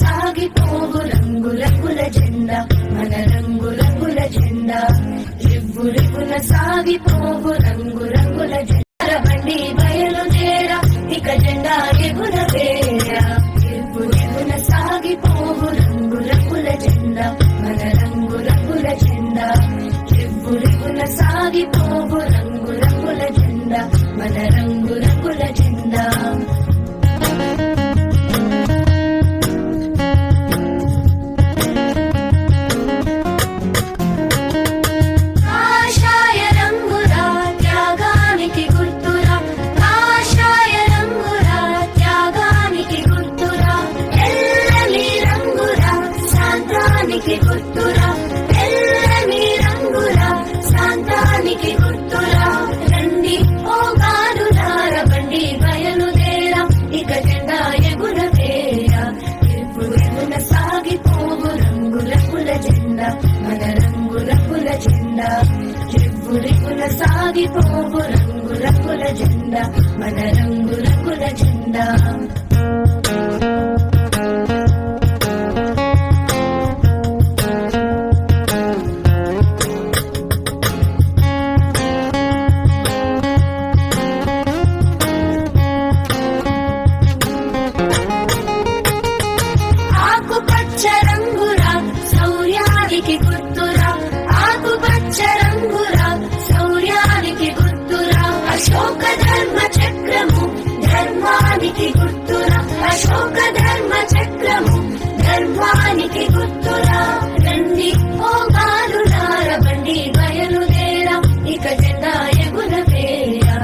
సాగిపోవు రంగు రంగుల జెండా మన రంగు రంగుల జెండా రివ్వున సాగిపోవు రంగు రంగుల జెండా బండి బయలుదేరా ఇక జెండా ఎగురవేరా రివ్వున సాగిపోవు రంగు రంగుల జెండా మన రంగు రంగుల జెండా రివ్వున సాగిపోవు రంగు రంగుల జెండా మన రంగు రంగుల జెండా గుర్తురా తెల్లని రంగురా శాంతానికి గుర్తురా రండి ఓ గాలులార బండి బయలుదేరా ఇక జెండా ఎగురవేరా రివ్వున సాగిపోవు రంగు రంగుల జెండా మన రంగు రంగుల జెండా రివ్వున సాగిపోవు రంగు రంగుల జెండా మన రంగు రంగుల జెండా అశోక ధర్మ చక్రము ధర్మానికి గుర్తురా రండి ఓ గాలులార బండి బయలుదేరా ఇక జెండా ఎగురవేరా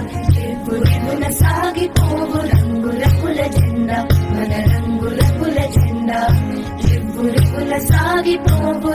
రివ్వున సాగిపోవు రంగు రంగుల జెండా మన రంగు రంగుల జెండా రివ్వున సాగిపోవు